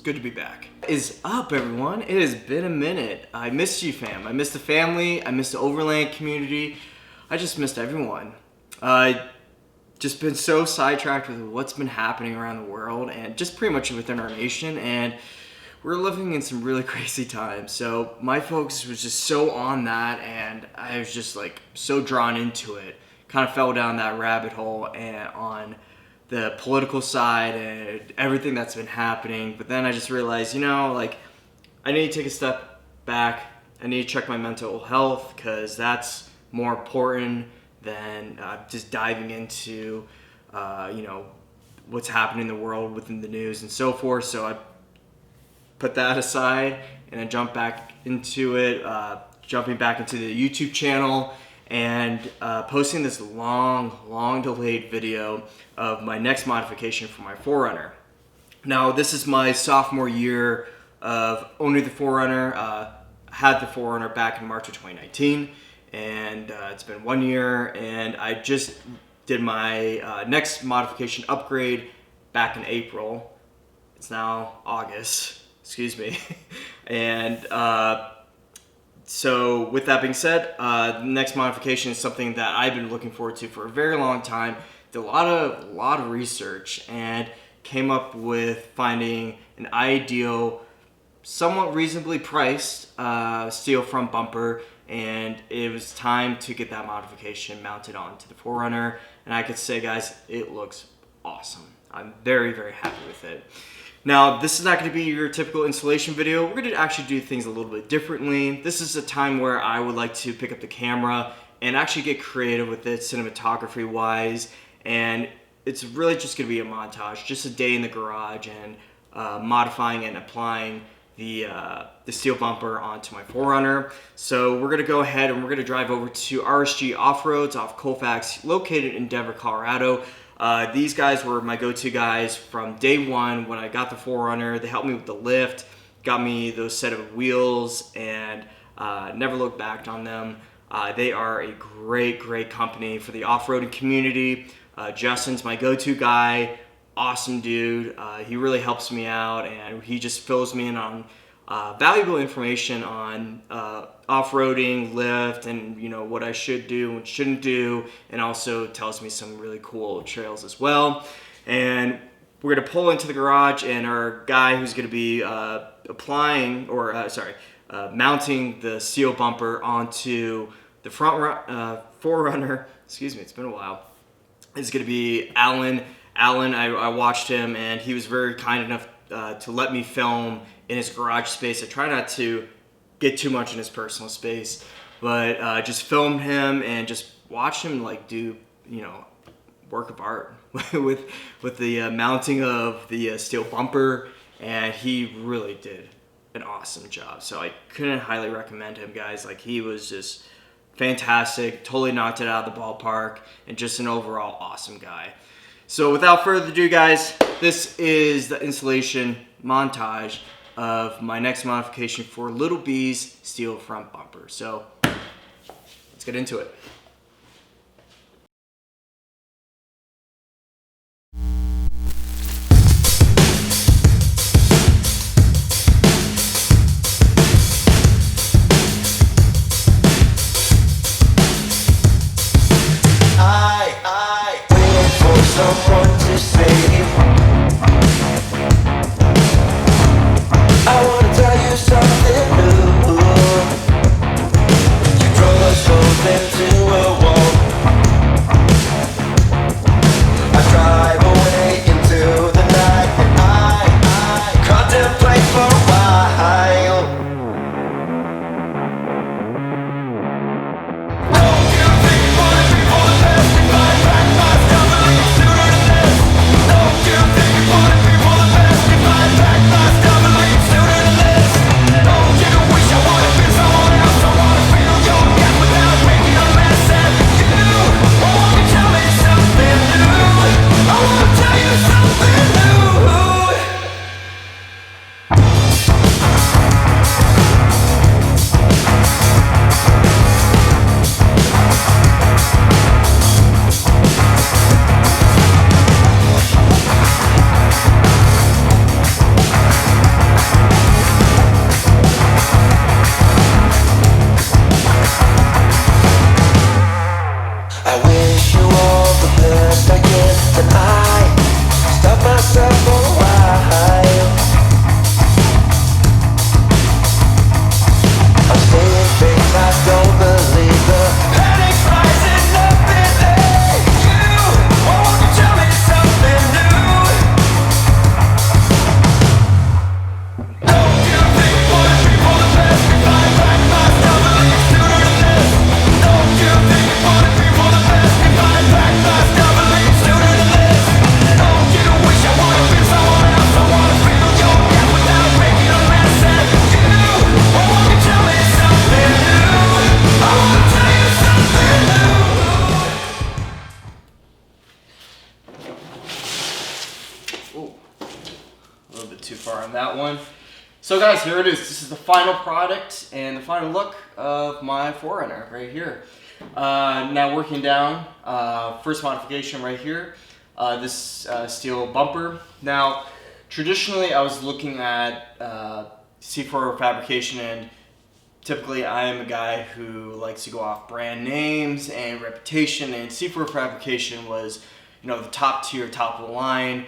good to be back. What is up, everyone? It has been a minute. I missed you, fam. I missed the family. I missed the Overland community. I just missed everyone. Just been so sidetracked with what's been happening around the world and just pretty much within our nation, and we're living in some really crazy times. So my focus was just so on that, and I was just like so drawn into it. Kind of fell down that rabbit hole and on the political side and everything that's been happening. But then I just realized, you know, like I need to take a step back. I need to check my mental health, because that's more important than just diving into, you know, what's happening in the world within the news and so forth. So I put that aside and I jumped back into it, jumping back into the YouTube channel and posting this long delayed video of my next modification for my 4Runner. Now, this is my sophomore year of owning the 4Runner. Had the 4Runner back in March of 2019, and it's been 1 year, and I just did my next modification upgrade back in April. It's now August, excuse me. And so with that being said, the next modification is something that I've been looking forward to for a very long time. Did a lot of research and came up with finding an ideal, somewhat reasonably priced steel front bumper, and it was time to get that modification mounted onto the 4Runner. And I could say, guys, it looks awesome. I'm very happy with it. Now, this is not going to be your typical installation video. We're going to actually do things a little bit differently. This is a time where I would like to pick up the camera and actually get creative with it, cinematography wise. And it's really just going to be a montage, just a day in the garage and modifying and applying the steel bumper onto my 4Runner. So we're going to go ahead and we're going to drive over to RSG Offroads off Colfax, located in Denver, Colorado. These guys were my go-to guys from day one when I got the 4Runner. They helped me with the lift, got me those set of wheels, and never looked back on them. They are a great company for the off-roading community. Justen's my go-to guy. Awesome dude. He really helps me out, and he just fills me in on valuable information on off-roading, lift, and you know what I should do and shouldn't do, and also tells me some really cool trails as well. And we're gonna pull into the garage, and our guy who's gonna be mounting the steel bumper onto the front 4Runner. Excuse me, it's been a while. Is gonna be Alan. Alan, I watched him, and he was very kind enough to let me film in his garage space. I try not to get too much in his personal space, but just filmed him and just watched him like do, you know, work of art with the mounting of the steel bumper, and he really did an awesome job. So I couldn't highly recommend him, guys. Like, he was just fantastic, totally knocked it out of the ballpark, and just an overall awesome guy. So without further ado, guys, this is the installation montage of my next modification for Little B's steel front bumper. So let's get into it. Someone to save. I wanna tell you something new. You draw us both into bit too far on that one. So guys, here it is. This is the final product and the final look of my 4Runner right here. Now working down, first modification right here, this steel bumper. Now, traditionally I was looking at C4 fabrication, and typically I am a guy who likes to go off brand names and reputation, and C4 fabrication was, you know, the top tier, top of the line.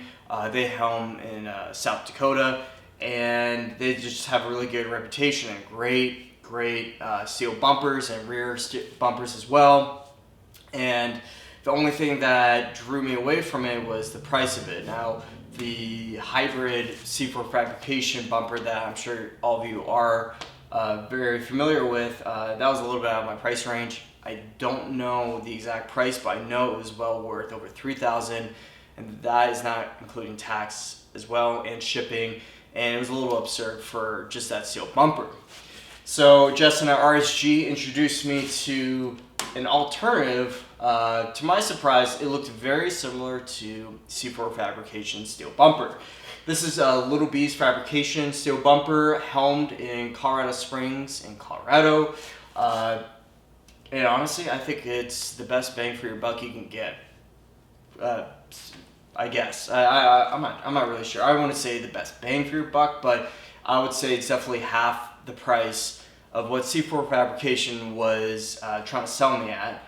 They helm in South Dakota, and they just have a really good reputation and great steel bumpers and rear bumpers as well. And the only thing that drew me away from it was the price of it. Now, the hybrid C4 fabrication bumper that I'm sure all of you are very familiar with, that was a little bit out of my price range. I don't know the exact price, but I know it was well worth over $3,000, and that is not including tax as well and shipping, and it was a little absurd for just that steel bumper. So Justen at RSG introduced me to an alternative. To my surprise, it looked very similar to C4 Fabrication steel bumper. This is a Little B's Fabrication steel bumper, helmed in Colorado Springs in Colorado. And honestly, I think it's the best bang for your buck you can get. I guess. I'm not really sure. I want to say the best bang for your buck, but I would say it's definitely half the price of what C4 Fabrication was trying to sell me at.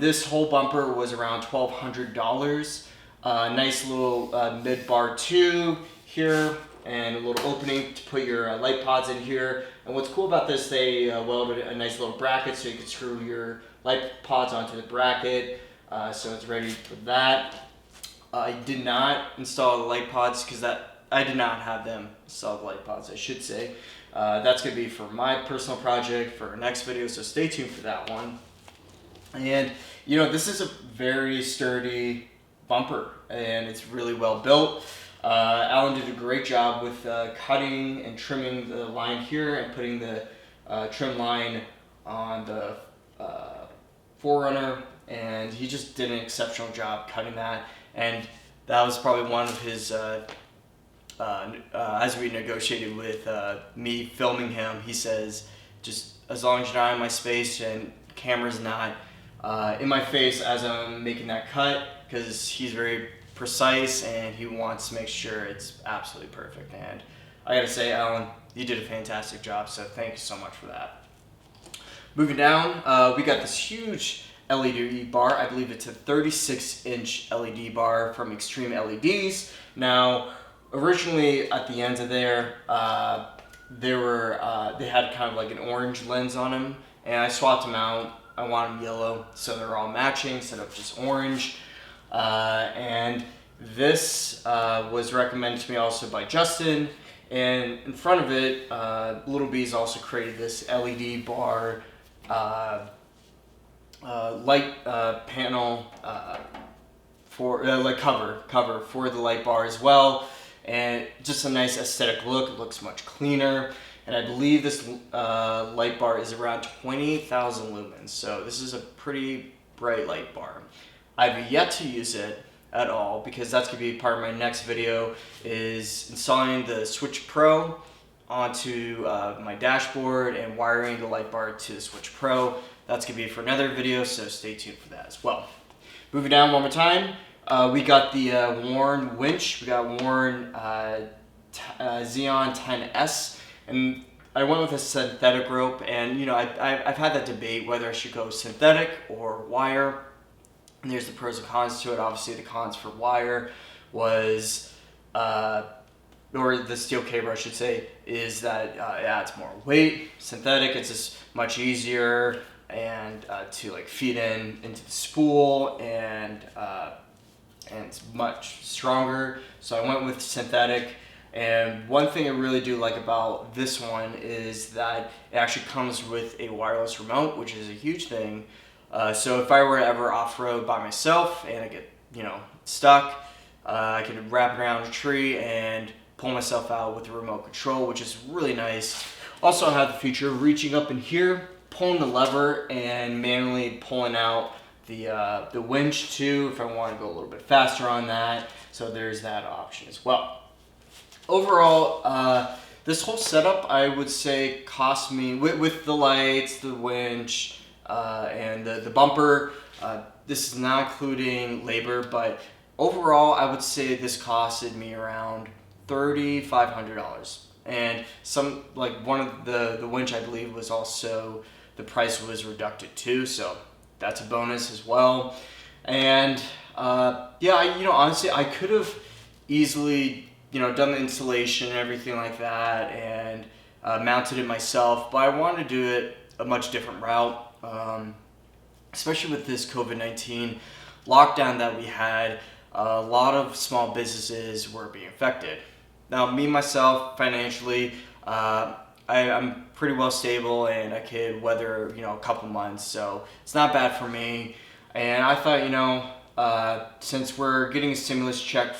This whole bumper was around $1,200. Nice little mid-bar tube here, and a little opening to put your light pods in here. And what's cool about this, they welded a nice little bracket so you can screw your light pods onto the bracket, so it's ready for that. I did not install the light pods because I did not have them install the light pods, I should say. That's going to be for my personal project for our next video, so stay tuned for that one. And you know, this is a very sturdy bumper, and it's really well built. Alan did a great job with cutting and trimming the line here and putting the trim line on the 4Runner, and he just did an exceptional job cutting that. And that was probably one of his, as we negotiated with me filming him, he says, just as long as you're not in my space and camera's not in my face as I'm making that cut, because he's very precise and he wants to make sure it's absolutely perfect. And I gotta say, Alan, you did a fantastic job, so thank you so much for that. Moving down, we got this huge LED bar. I believe it's a 36-inch LED bar from Extreme LEDs. Now, originally at the ends of there, they had kind of like an orange lens on them, and I swapped them out. I want them yellow, so they're all matching instead of just orange. And this was recommended to me also by Justen. And in front of it, Little B's also created this LED bar light panel for like cover for the light bar as well, and just a nice aesthetic look. It looks much cleaner, and I believe this light bar is around 20,000 lumens, so this is a pretty bright light bar. I've yet to use it at all because that's going to be part of my next video, is installing the Switch Pro onto my dashboard and wiring the light bar to the Switch Pro. That's going to be for another video, so stay tuned for that as well. Moving down one more time, we got the Warn winch. We got Warn Xeon 10S, and I went with a synthetic rope, and you know, I've had that debate whether I should go synthetic or wire. And there's the pros and cons to it. Obviously, the cons for wire was, or the steel cable I should say, is that it adds more weight. Synthetic, it's just much easier and to like feed into the spool, and it's much stronger. So I went with synthetic. And one thing I really do like about this one is that it actually comes with a wireless remote, which is a huge thing. So if I were to ever off-road by myself and I get, you know, stuck, I can wrap it around a tree and pull myself out with the remote control, which is really nice. Also, I have the feature of reaching up in here, pulling the lever, and manually pulling out the winch too if I want to go a little bit faster on that. So there's that option as well. overall, this whole setup, I would say, cost me, with the lights, the winch, and the bumper, this is not including labor, but overall, I would say this costed me around $3,500. And some, like one of the winch, I believe, was also, the price was reducted too, so that's a bonus as well. And yeah, honestly, I could have easily, done the installation and everything like that, and mounted it myself, but I wanted to do it a much different route, especially with this COVID-19 lockdown that we had. A lot of small businesses were being affected. Now, me, myself, financially, I'm pretty well stable, and I could weather, a couple months, so it's not bad for me. And I thought, since we're getting a stimulus check,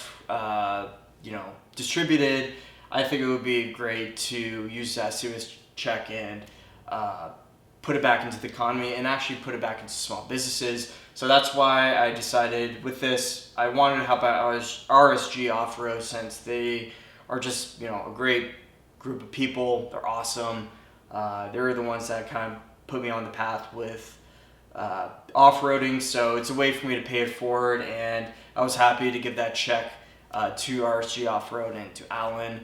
distributed, I think it would be great to use that stimulus check and put it back into the economy and actually put it back into small businesses. So that's why I decided with this, I wanted to help out RSG Offroad, since they are just, a great group of people. They're awesome. They're the ones that kind of put me on the path with off-roading, so it's a way for me to pay it forward, and I was happy to give that check to RSG Offroad and to Alan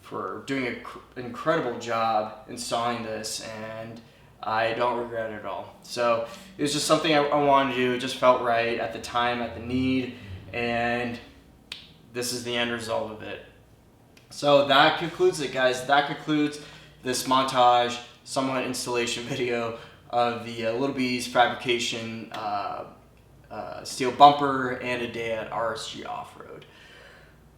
for doing an incredible job installing this, and I don't regret it at all. So it was just something I wanted to do. It just felt right at the time, at the need, and this is the end result of it. So that concludes it, guys. That concludes this montage, somewhat installation video of the Little B's fabrication steel bumper and a day at RSG Offroad.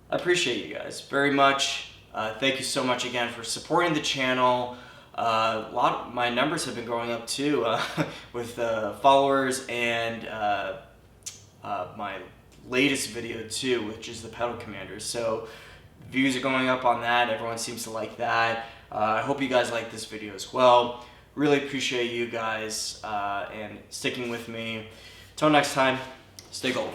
I appreciate you guys very much. Thank you so much again for supporting the channel. My numbers have been going up too, with followers, and my latest video too, which is the pedal commanders. So views are going up on that. Everyone seems to like that. I hope you guys like this video as well. Really appreciate you guys and sticking with me. Till next time, stay gold.